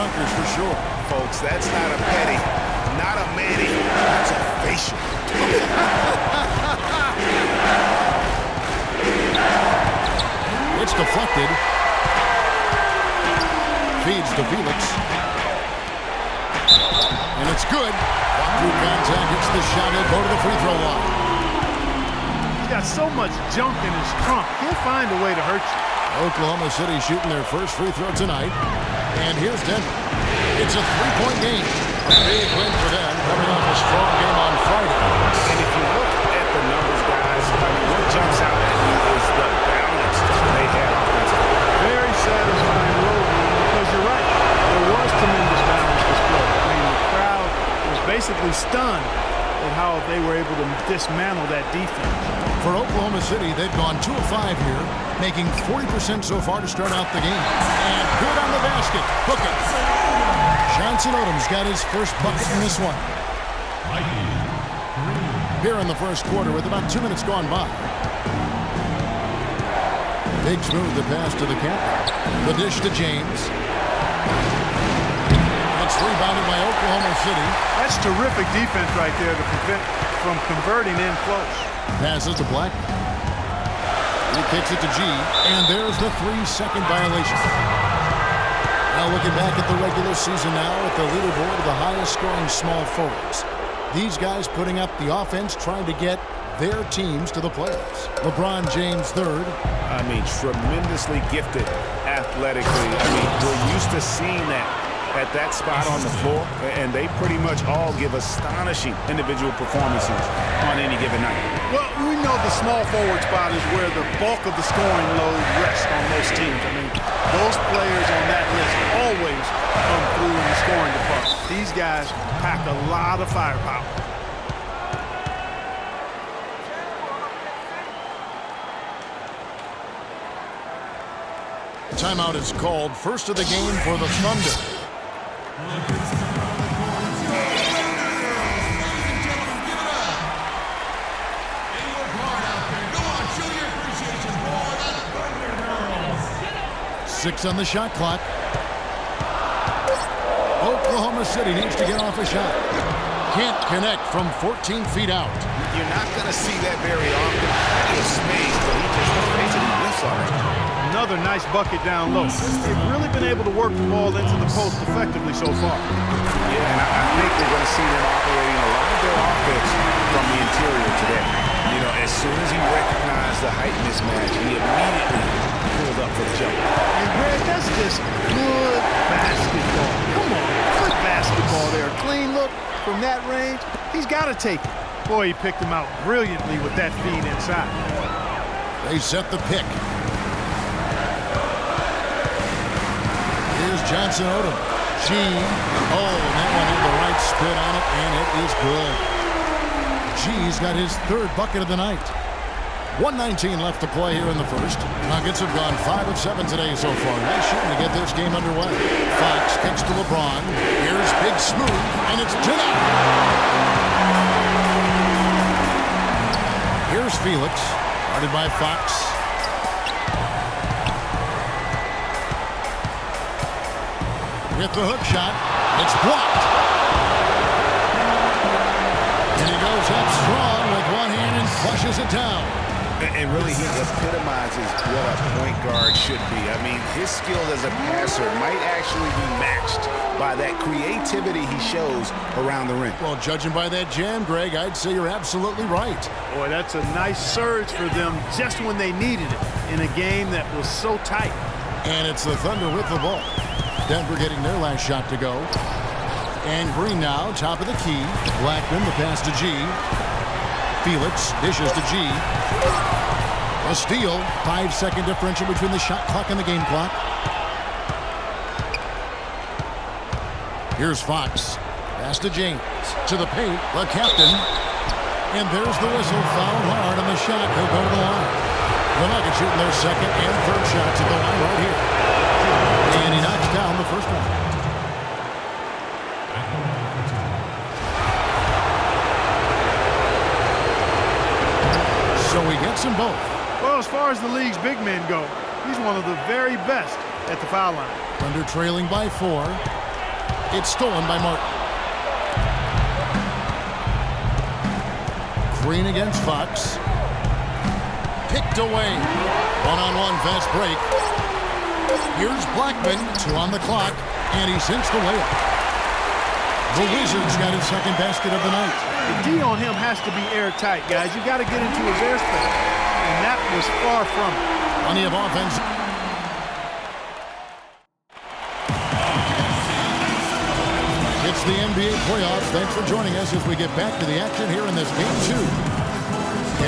dunkers for sure. Folks, that's not a petty, not a Manny, that's a facial. It's deflected. Feeds to Felix. And it's good. Through contact, hits the shot. He'll go to the free throw line. He's got so much junk in his trunk. He'll find a way to hurt you. Oklahoma City shooting their first free throw tonight. And here's Denver. It's a three-point game. A big win for them, coming off a strong game on Friday. And if you look at the numbers, guys, what jumps out at me is the balance they had offensively. Very satisfying road game because you're right. There was tremendous balance display. I mean, the crowd was basically stunned at how they were able to dismantle that defense. For Oklahoma City, they've gone 2 of 5 here, making 40% so far to start out the game. And good on the basket. Book it. Johnson Odom's got his first bucket in this one. Here in the first quarter with about 2 minutes gone by. Big smooth the pass to the captain. The dish to James. It's rebounded by Oklahoma City. That's terrific defense right there to prevent from converting in close. Passes to Black. He kicks it to G. And there's the 3-second violation. Now looking back at the regular season now at the leaderboard of the highest scoring small forwards. These guys putting up the offense trying to get their teams to the playoffs. LeBron James third. I mean, tremendously gifted athletically. I mean, we're used to seeing that at that spot on the floor, and they pretty much all give astonishing individual performances on any given night. Well, we know the small forward spot is where the bulk of the scoring load rests on most teams. I mean, those players on that list always come through in the scoring department. These guys pack a lot of firepower. Timeout is called. First of the game for the Thunder. 6 on the shot clock. Oklahoma City needs to get off a shot. Can't connect from 14 feet out. You're not going to see that very often. Plenty of space, but he just basically whiffs on it. Another nice bucket down low. They've really been able to work the ball into the post effectively so far. Yeah, and I think we're going to see them operating a lot of their offense from the interior today. You know, as soon as he recognized the height mismatch, he immediately pulled up for the jump. And Greg, that's just good basketball. Come on, good basketball there. A clean look from that range. He's got to take it. Boy, he picked him out brilliantly with that feed inside. They set the pick. Here's Johnson Odom. G. Oh, that one had the right spin on it, and it is good. G's got his third bucket of the night. 1:19 left to play here in the first. Nuggets have gone 5 of 7 today so far. Nice shooting to get this game underway. Fox kicks to LeBron. Here's Big Smooth, and it's Jimmy. Here's Felix, guarded by Fox. With the hook shot, it's blocked. And he goes up strong with one hand and flushes it down. And really, he epitomizes what a point guard should be. I mean, his skill as a passer might actually be matched by that creativity he shows around the rim. Well, judging by that jam, Greg, I'd say you're absolutely right. Boy, that's a nice surge for them just when they needed it in a game that was so tight. And it's the Thunder with the ball. Denver getting their last shot to go. And Green now, top of the key. Blackman, the pass to G. Felix dishes to G. A steal. 5-second differential between the shot clock and the game clock. Here's Fox. Pass to James. To the paint. The captain. And there's the whistle. Fouled hard on the shot. He'll go to the line. The Nuggets shooting their second and third shots at the line right here. And he knocks down the first one. So he gets them both. Well, as far as the league's big men go, he's one of the very best at the foul line. Thunder trailing by 4. It's stolen by Martin. Green against Fox. Picked away. One-on-one fast break. Here's Blackman. 2 on the clock. And he sinks the layup. The Wizards got his second basket of the night. The D on him has to be airtight, guys. You got to get into his airspace. And that was far from it. Plenty of offense. It's the NBA playoffs. Thanks for joining us as we get back to the action here in this Game 2.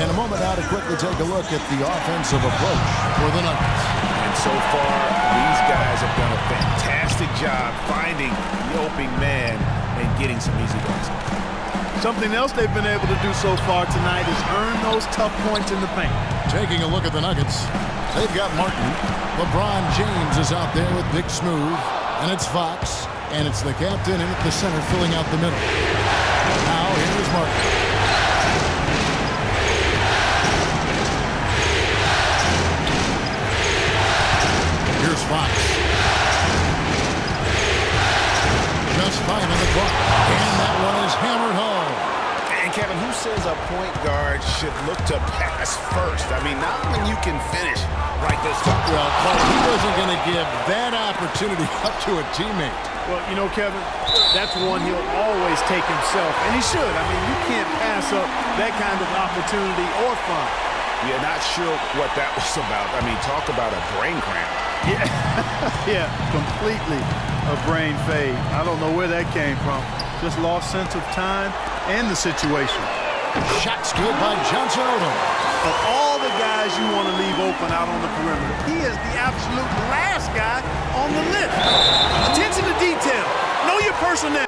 In a moment now to quickly take a look at the offensive approach for the Nuggets. And so far, these guys have done a fantastic job finding the open man and getting some easy baskets. Something else they've been able to do so far tonight is earn those tough points in the paint. Taking a look at the Nuggets, they've got Martin. LeBron James is out there with Big Smooth, and it's Fox, and it's the captain in at the center filling out the middle. Now here's Martin. Here's Fox. Just 5 on the clock, and that one is hammered home. And Kevin, who says a point guard should look to pass first? I mean, not when you can finish like this. Well, Clark, he wasn't going to give that opportunity up to a teammate. Well, you know, Kevin, that's one he'll always take himself, and he should. I mean, you can't pass up that kind of opportunity or fun. Yeah, not sure what that was about. I mean, talk about a brain cramp. Yeah, yeah, completely a brain fade. I don't know where that came from. Just lost sense of time and the situation. Shot's good by Johnson Odom. Of all the guys you want to leave open out on the perimeter, he is the absolute last guy on the list. Attention to detail. Know your personnel.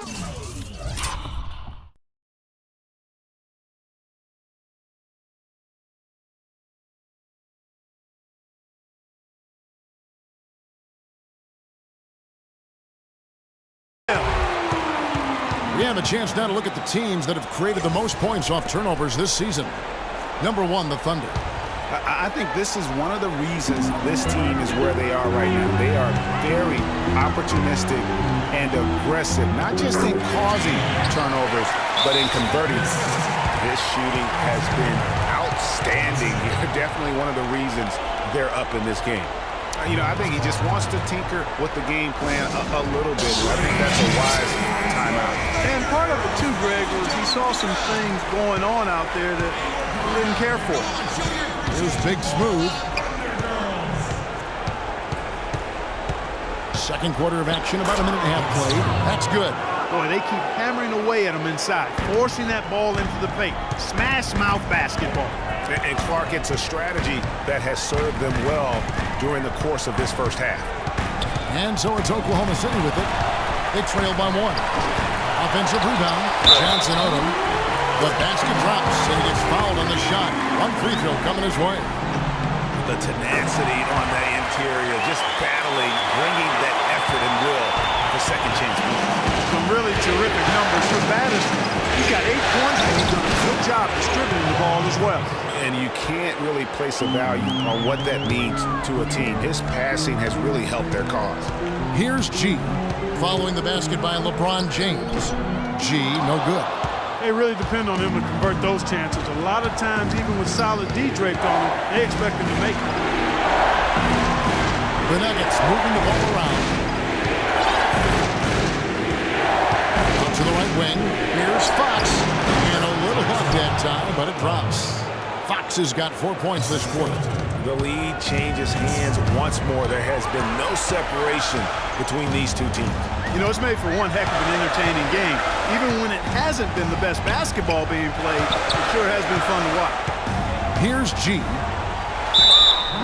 We have a chance now to look at the teams that have created the most points off turnovers this season. Number 1, the Thunder. I think this is one of the reasons this team is where they are right now. They are very opportunistic and aggressive, not just in causing turnovers, but in converting. This shooting has been outstanding. Definitely one of the reasons they're up in this game. You know, I think he just wants to tinker with the game plan a little bit. I think that's a wise timeout. And part of it, too, Greg, was he saw some things going on out there that he didn't care for. Here's Big Smooth. Second quarter of action, about a minute and a half played. That's good. Boy, they keep hammering away at him inside, forcing that ball into the paint. Smash mouth basketball. And Clark, it's a strategy that has served them well during the course of this first half. And so it's Oklahoma City with it. They trail by 1. Offensive rebound, Johnson Odom. The basket drops, and he gets fouled on the shot. 1 free throw coming his way. The tenacity on the interior, just battling, bringing that effort and will for second chance. Some really terrific numbers for Batterson. He's got 8 points, and he's done a good job distributing the ball as well. And you can't really place a value on what that means to a team. His passing has really helped their cause. Here's G, following the basket by LeBron James. G, no good. They really depend on him to convert those chances. A lot of times, even with solid D draped on him, they expect him to make it. The Nuggets moving the ball around. Out to the right wing. Here's Fox. And a little off that time, but it drops. Fox has got 4 points this quarter. The lead changes hands once more. There has been no separation between these two teams. You know, it's made for one heck of an entertaining game. Even when it hasn't been the best basketball being played, it sure has been fun to watch. Here's G.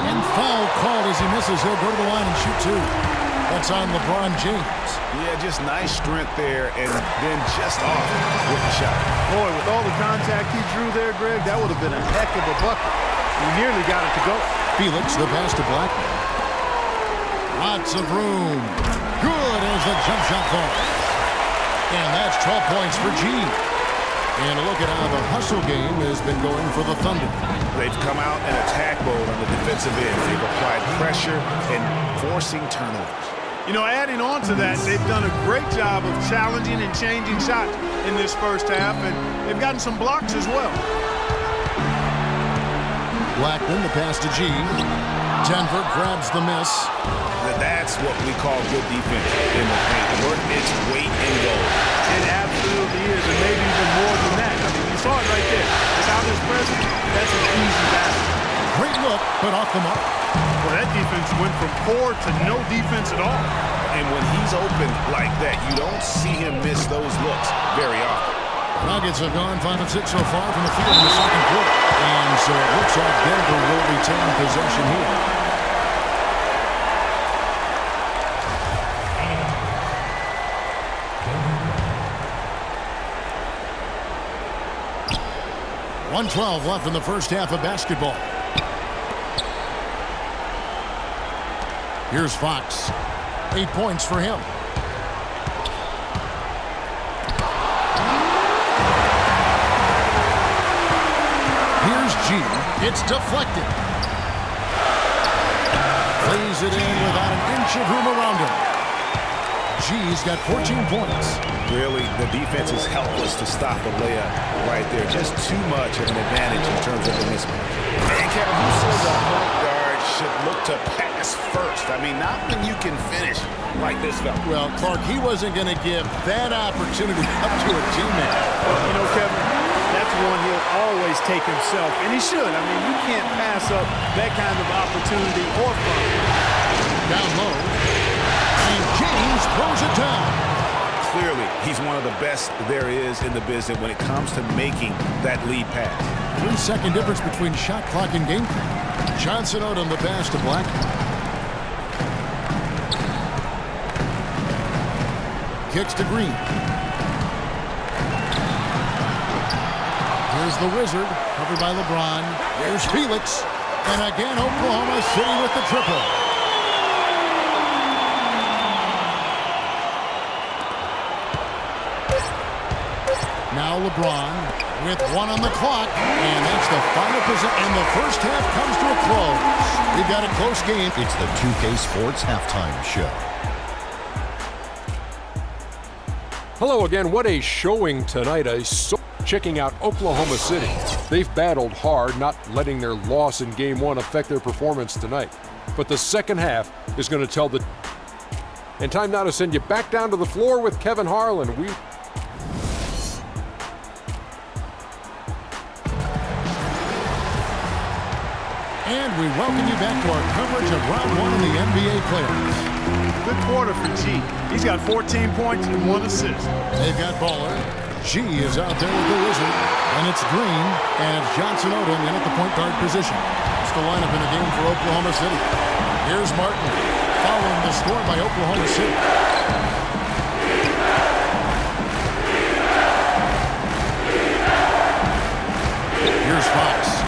And foul called as he misses. He'll go to the line and shoot 2. That's on LeBron James. Yeah, just nice strength there, and then just off with the shot. Boy, with all the contact he drew there, Greg, that would have been a heck of a bucket. He nearly got it to go. Felix, the pass to Blackman. Lots of room. Good as the jump shot falls. And that's 12 points for G. And a look at how the hustle game has been going for the Thunder. They've come out in attack mode on the defensive end. They've applied pressure and forcing turnovers. You know, adding on to that, they've done a great job of challenging and changing shots in this first half, and they've gotten some blocks as well. Blackman, the pass to G. Denver grabs the miss. That's what we call good defense in the paint. Work its weight in goal. It absolutely is, and maybe even more than that. I mean, you saw it right there. Without his presence, that's an easy basket. Great look, but off the mark. Well, that defense went from poor to no defense at all. And when he's open like that, you don't see him miss those looks very often. Nuggets have gone 5 of 6 so far from the field in the second quarter. And so it looks like Denver will retain possession here. .112 left in the first half of basketball. Here's Fox. 8 points for him. Here's G. It's deflected. Plays it in without an inch of room around him. G's got 14 points. Really, the defense is helpless to stop a layup right there. Just too much of an advantage in terms of the mismatch. And Kevin, who says a point guard should look to pass first? I mean, not when you can finish like this fella. Well, Clark, he wasn't going to give that opportunity up to a teammate. Well, you know, Kevin, that's one he'll always take himself, and he should. I mean, you can't pass up that kind of opportunity or fun. Down low, and James throws it down. Clearly, he's one of the best there is in the business when it comes to making that lead pass. 3-second difference between shot clock and game clock. Johnson out on the pass to Black. Kicks to Green. Here's the Wizard, covered by LeBron. Here's Felix. And again, Oklahoma City with the triple. Now LeBron with 1 on the clock. And that's the final possession. And the first half comes to a close. We've got a close game. It's the 2K Sports Halftime Show. Hello again. What a showing tonight. Checking out Oklahoma City. They've battled hard, not letting their loss in Game 1 affect their performance tonight. But the second half is going to tell the... And time now to send you back down to the floor with Kevin Harlan. And we welcome you back to our coverage of round 1 of the NBA playoffs. Good quarter for G. He's got 14 points and 1 assist. They've got Baller. G is out there with the Wizard. And it's Green. And it's Johnson Odom in at the point guard position. It's the lineup in the game for Oklahoma City. Here's Martin following the score by Oklahoma City. Here's Fox.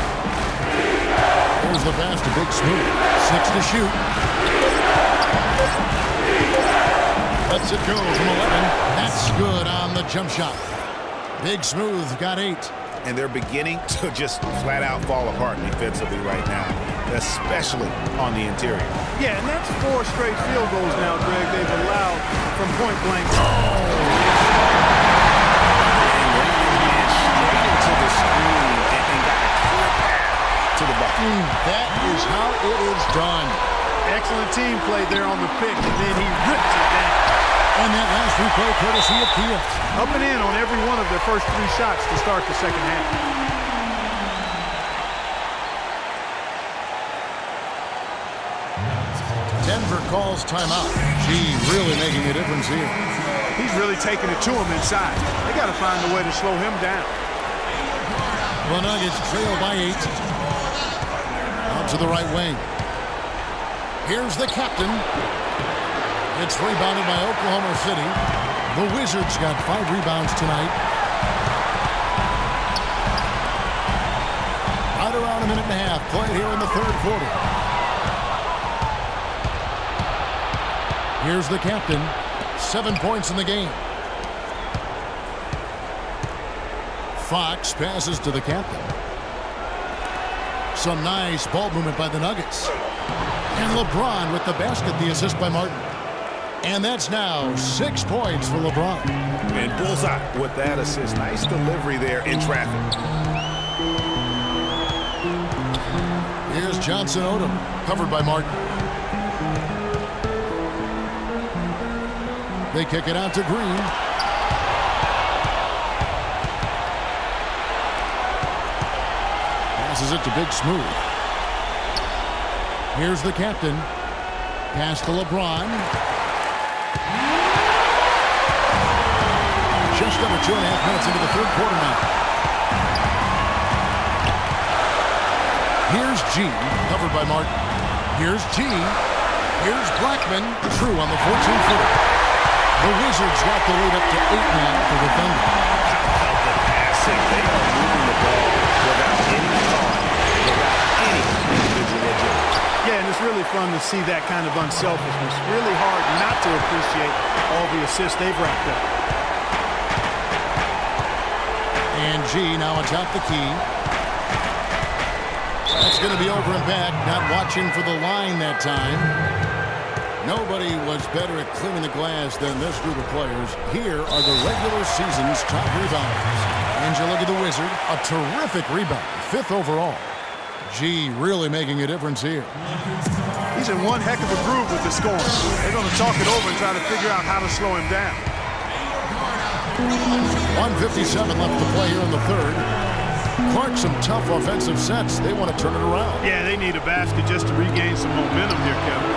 Here's the pass to Big Smooth. 6 to shoot. Lets it go from 11. That's good on the jump shot. Big Smooth got 8. And they're beginning to just flat out fall apart defensively right now, especially on the interior. Yeah, and that's 4 straight field goals now, Greg, they've allowed from point blank. That is how it is done. Excellent team play there on the pick, and then he ripped it down. And that last replay courtesy of Kia. Up and in on every one of their first 3 shots to start the second half. Denver calls timeout. Gee, really making a difference here. He's really taking it to him inside. They got to find a way to slow him down. The Nuggets trail by 8. Out to the right wing. Here's the captain. It's rebounded by Oklahoma City. The Wizards got 5 rebounds tonight. Right around a minute and a half played here in the third quarter. Here's the captain. 7 points in the game. Fox passes to the captain. Some nice ball movement by the Nuggets. And LeBron with the basket, the assist by Martin. And that's now 6 points for LeBron. And bullseye with that assist. Nice delivery there in traffic. Here's Johnson Odom, covered by Martin. They kick it out to Green. Passes it to Big Smooth. Here's the captain. Pass to LeBron. Just under 2.5 minutes into the third quarter now. Here's G, covered by Martin. Here's G. Here's Blackman, true on the 14-footer. The Wizards got the lead up to 8 now for the Thunder. How about the passing? They are moving the ball without any thought, without any individual agility. Yeah, and it's really fun to see that kind of unselfishness. Really hard not to appreciate all the assists they've racked up. And G now atop the key. That's going to be over and back. Not watching for the line that time. Nobody was better at cleaning the glass than this group of players. Here are the regular season's top rebounders. And you look at the Wizard, a terrific rebound, 5th overall. G really making a difference here. He's in one heck of a groove with the scoring. They're going to talk it over and try to figure out how to slow him down. 1:57 left to play here in the third. Clark, some tough offensive sets. They want to turn it around. Yeah, they need a basket just to regain some momentum here, Kevin.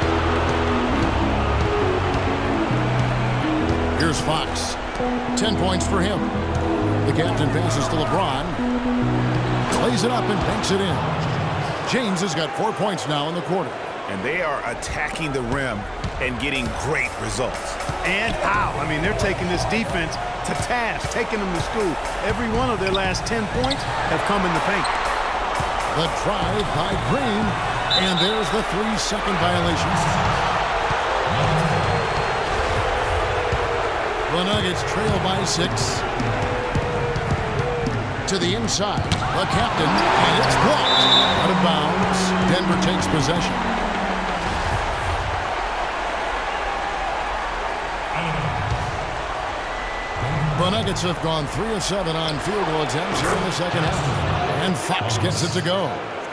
Here's Fox. 10 points for him. The captain passes to LeBron. Plays it up and banks it in. James has got 4 points now in the quarter. And they are attacking the rim and getting great results. And how? I mean, they're taking this defense to task, taking them to school. Every one of their last 10 points have come in the paint. The drive by Green. And there's the 3-second violation. The Nuggets trail by 6. To the inside. The captain. And it's blocked. Out of bounds. Denver takes possession. The Nuggets have gone 3 of 7 on field goal attempts here in the second half. And Fox gets it to go.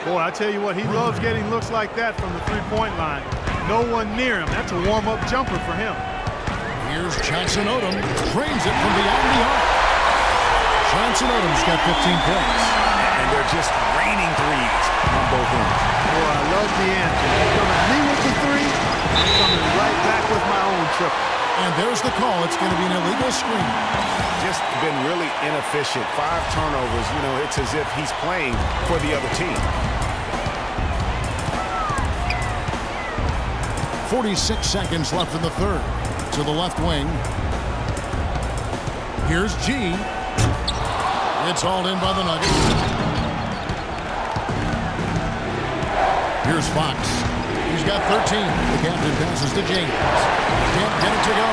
Boy, I tell you what, he loves getting looks like that from the three-point line. No one near him. That's a warm-up jumper for him. Here's Johnson Odom. Drains it from beyond the arc. Johnson Odom's got 15 points. And they're just raining threes on both ends. Boy, I love the answer. They're coming at me with the three. I'm coming right back with my own triple. And there's the call. It's going to be an illegal screen. Just been really inefficient. 5 turnovers. You know, it's as if he's playing for the other team. 46 seconds left in the third. To the left wing. Here's G. It's hauled in by the Nuggets. Here's Fox. He's got 13. The captain passes to James. Can't get it to go.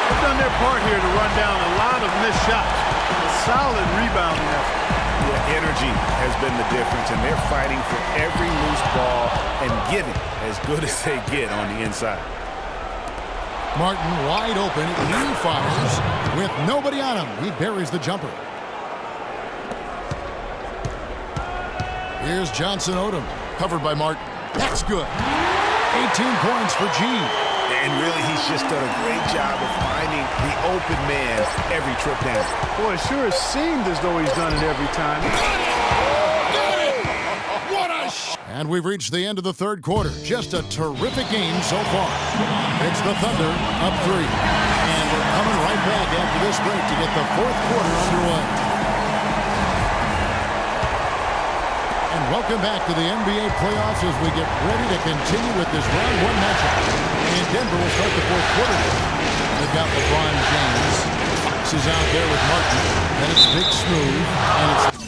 They've done their part here to run down a lot of missed shots. A solid rebounding effort. Yeah, energy has been the difference, and they're fighting for every loose ball and giving as good as they get on the inside. Martin wide open. He fires with nobody on him. He buries the jumper. Here's Johnson Odom, covered by Martin. That's good. 18 points for G. And really, he's just done a great job of finding the open man every trip down. Boy, it sure has seemed as though he's done it every time. And we've reached the end of the third quarter. Just a terrific game so far. It's the Thunder up 3. And we're coming right back after this break to get the fourth quarter underway. And welcome back to the NBA playoffs as we get ready to continue with this round 1 matchup. And Denver will start the fourth quarter. They've got LeBron James. Fox is out there with Martin. Then it's Big Smooth. And it's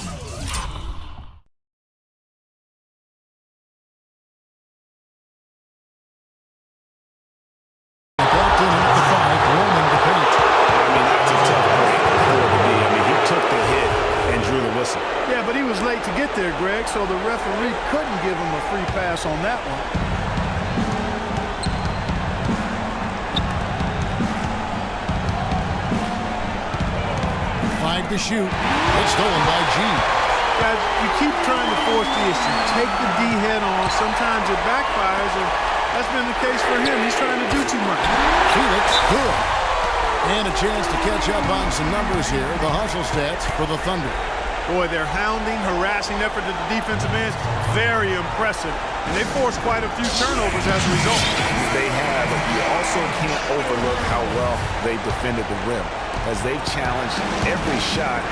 Yeah, but he was late to get there, Greg, so the referee couldn't give him a free pass on that one. 5 to shoot. It's stolen by G. Guys, you keep trying to force the issue. Take the D head on. Sometimes it backfires, and that's been the case for him. He's trying to do too much. Felix, good. And a chance to catch up on some numbers here. The hustle stats for the Thunder. Boy, their hounding, harassing effort at the defensive end, very impressive. And they forced quite a few turnovers as a result. They have, but you also can't overlook how well they defended the rim, as they've challenged every shot,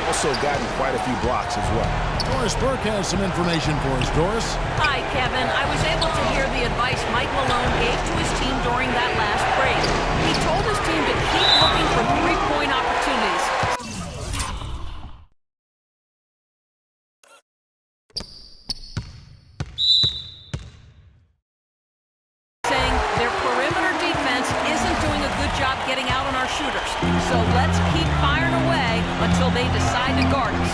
also gotten quite a few blocks as well. Doris Burke has some information for us. Doris? Hi, Kevin. I was able to hear the advice Mike Malone gave to his team during that last break. He told his team to keep looking for three-point opportunities. Saying their perimeter defense isn't doing a good job getting out on our shooters. So let's keep firing away until they decide to guard us.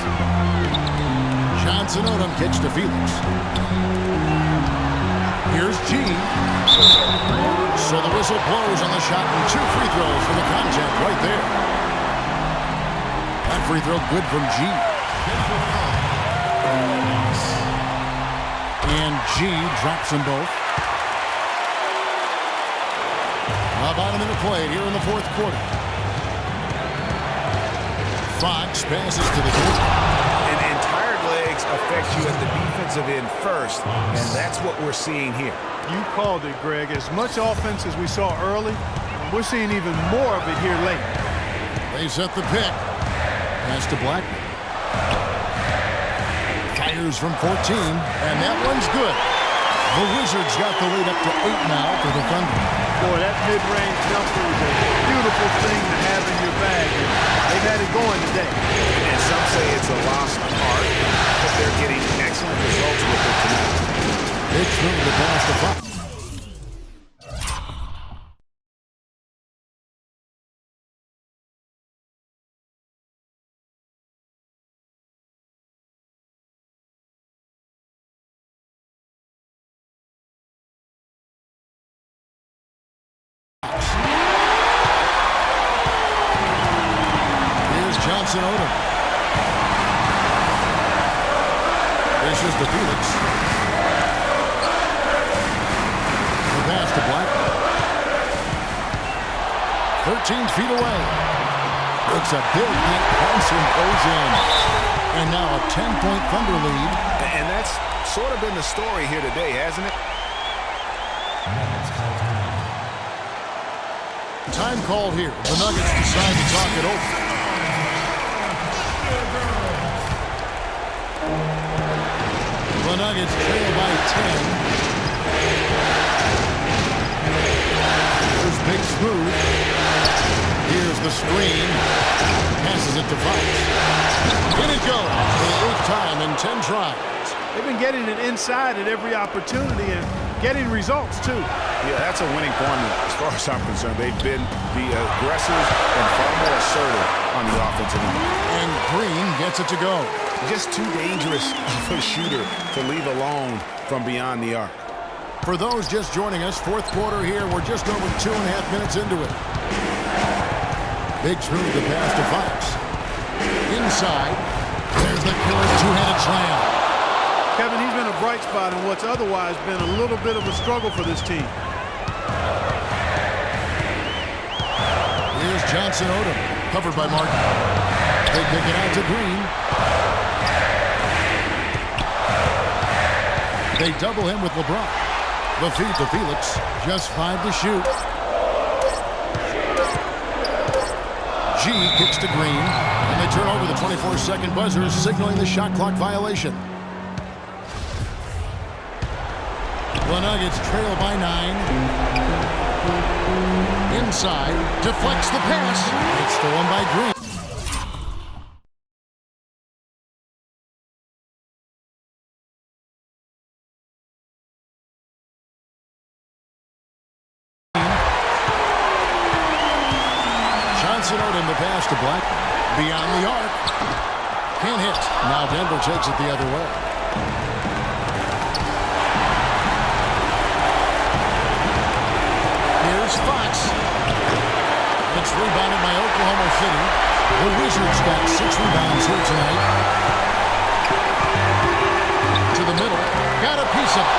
Johnson Odom kicks to Felix. Here's G. So the whistle blows on the shot and 2 free throws for the contact right there. That free throw good from G. And G drops them both. About a minute played here in the fourth quarter. Fox passes to the court. And tired legs affect you at the defensive end first, and that's what we're seeing here. You called it, Greg. As much offense as we saw early, we're seeing even more of it here late. They set the pick. Pass to Blackman. Fires from 14, and that one's good. The Wizards got the lead up to 8 now for the Thunder. Boy, that mid-range jumper is a beautiful thing to have in your bag. They've had it going today. And some say it's a lost art, but they're getting excellent results with it tonight. It's moving to pass to Fox. Here's Johnson Odom. This is to Felix. The pass to Blackman. 13 feet away. It's a big hit. Hansen goes in. And now a 10-point Thunder lead. And that's sort of been the story here today, hasn't it? Time called here. The Nuggets decide to talk it over. The Nuggets trail by 10. Here's Big Smooth. Here's the screen. Passes it to Fox. In it goes for the 8th time in 10 tries. They've been getting it inside at every opportunity and getting results, too. Yeah, that's a winning formula as far as I'm concerned. They've been the aggressive and far more assertive on the offensive end. And Green gets it to go. Just too dangerous of a shooter to leave alone from beyond the arc. For those just joining us, fourth quarter here. We're just over 2.5 minutes into it. Big Smooth the pass to Fox. Inside. There's the killer two-handed slam. Kevin, he's been a bright spot in what's otherwise been a little bit of a struggle for this team. Here's Johnson Odom, covered by Martin. They kick it out to Green. They double him with LeBron. The feed to Felix, just 5 to shoot. G kicks to Green, and they turn over the 24-second buzzer, signaling the shot clock violation. The Nuggets trail by 9. Inside, deflects the pass. It's stolen by Green. Johnson Odom the pass to Blackman. Beyond the arc. Can't hit. Now Denver takes it the other way. Here's Fox. It's rebounded by Oklahoma City. The Wizards got 6 rebounds here tonight. To the middle. Got a piece of it.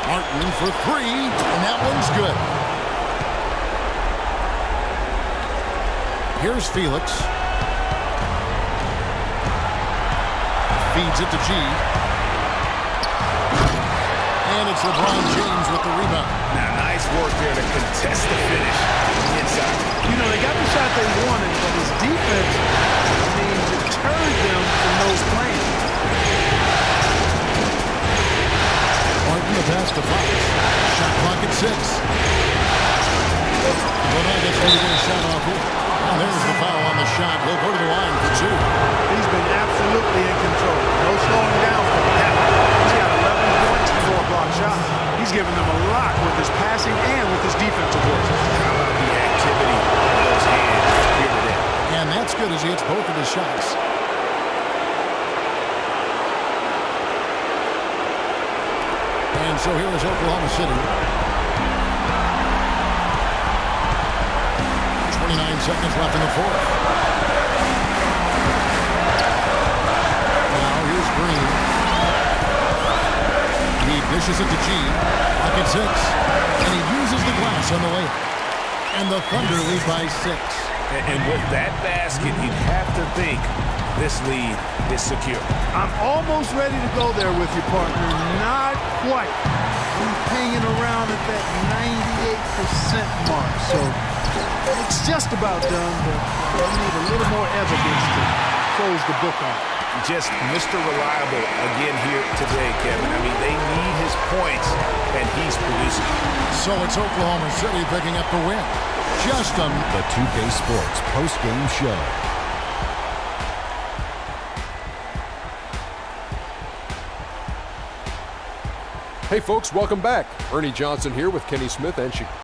Martin for 3, and that one's good. Here's Felix. Feeds it to G. And it's LeBron James with the rebound. Now, nice work there to contest the finish inside. You know, they got the shot they wanted, but his defense, deterred them from those plans. Martin the pass to Fox. Shot clock at 6. Rodriguez going to get a shot off here. And there's the foul on the shot. He'll go to the line for 2. He's been absolutely in control. No slowing down for him. He's got 11 points and 4 block shots. He's given them a lot with his passing and with his defensive work. How about the activity of those hands here today? And that's good as he hits both of his shots. And so here is Oklahoma City. 29 seconds left in the fourth. Now here's Green. He dishes it to G. Lock at 6. And he uses the glass on the way. And the Thunder lead by 6. And with that basket, you'd have to think this lead is secure. I'm almost ready to go there with you, partner. Not quite. I'm hanging around at that 98% mark. So it's just about done, but I need a little more evidence to close the book on. Just Mr. Reliable again here today, Kevin. I mean, they need his points, and he's producing. So it's Oklahoma City picking up the win. Just a... The 2K Sports post-game show. Hey folks, welcome back. Ernie Johnson here with Kenny Smith and Chicago.